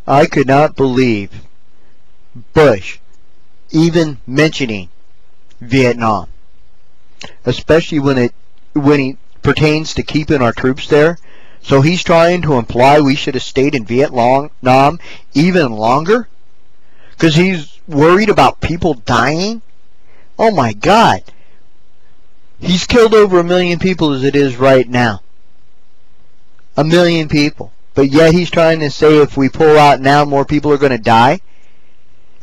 I could not believe Bush even mentioning Vietnam, especially when it pertains to keeping our troops there. So he's trying to imply we should have stayed in Vietnam even longer because he's worried about people dying. Oh my God. He's killed over 1 million people as it is right now. 1 million people. But yet he's trying to say if we pull out now, more people are going to die.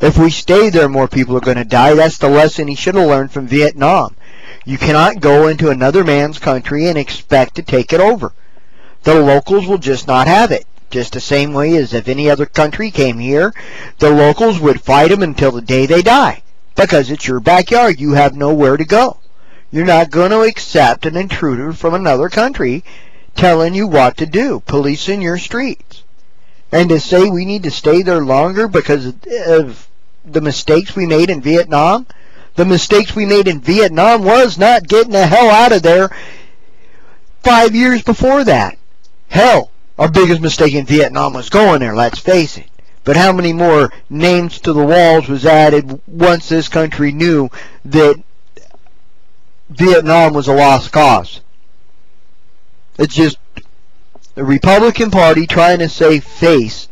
If we stay there, more people are going to die. That's the lesson he should have learned from Vietnam. You cannot go into another man's country and expect to take it over. The locals will just not have it. Just the same way as if any other country came here, the locals would fight them until the day they die. Because it's your backyard. You have nowhere to go. You're not going to accept an intruder from another country telling you what to do, policing your streets. And to say we need to stay there longer because of the mistakes we made in Vietnam, the mistakes we made in Vietnam was not getting the hell out of there 5 years before that. Hell, our biggest mistake in Vietnam was going there, let's face it. But how many more names to the walls was added once this country knew that Vietnam was a lost cause? It's just the Republican Party trying to save face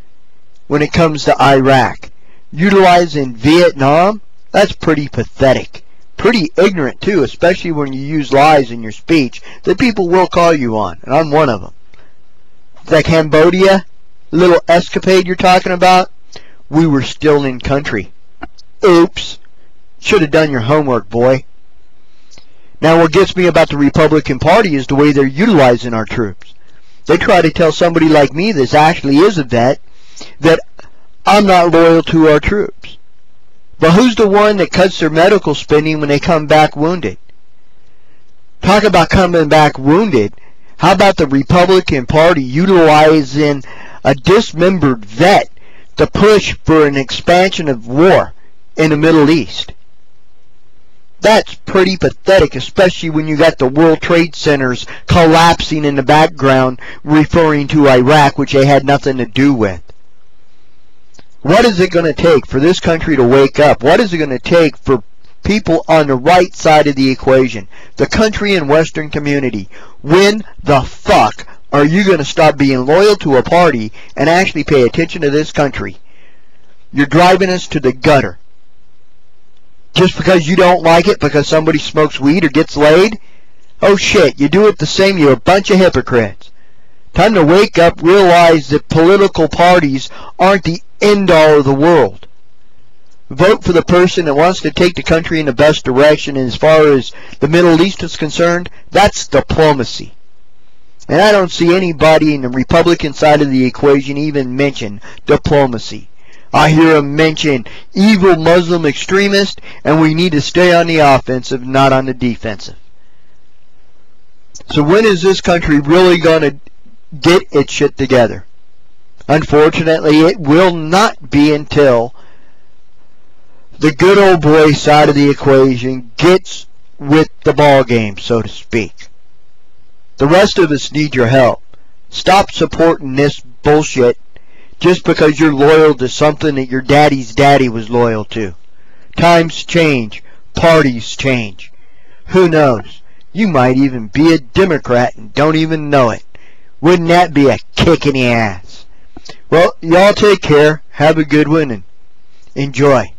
when it comes to Iraq. Utilizing Vietnam, that's pretty pathetic. Pretty ignorant too, especially when you use lies in your speech that people will call you on, and I'm one of them. That Cambodia little escapade you're talking about, we were still in country. Oops. Should have done your homework, boy. Now what gets me about the Republican Party is the way they're utilizing our troops. They try to tell somebody like me that actually is a vet that I'm not loyal to our troops. But who's the one that cuts their medical spending when they come back wounded? Talk about coming back wounded. How about the Republican Party utilizing a dismembered vet to push for an expansion of war in the Middle East? That's pretty pathetic, especially when you got the World Trade Centers collapsing in the background, referring to Iraq, which they had nothing to do with. What is it going to take for this country to wake up? What is it going to take for people on the right side of the equation, the country and Western community? When the fuck are you going to stop being loyal to a party and actually pay attention to this country? You're driving us to the gutter. Just because you don't like it because somebody smokes weed or gets laid? Oh shit, you do it the same, you're a bunch of hypocrites. Time to wake up, realize that political parties aren't the end all of the world. Vote for the person that wants to take the country in the best direction, and as far as the Middle East is concerned, that's diplomacy. And I don't see anybody in the Republican side of the equation even mention diplomacy. I hear them mention evil Muslim extremists, and we need to stay on the offensive, not on the defensive. So when is this country really going to get its shit together? Unfortunately, it will not be until the good old boy side of the equation gets with the ball game, so to speak. The rest of us need your help. Stop supporting this bullshit just because you're loyal to something that your daddy's daddy was loyal to. Times change. Parties change. Who knows? You might even be a Democrat and don't even know it. Wouldn't that be a kick in the ass? Well, y'all take care. Have a good one and enjoy.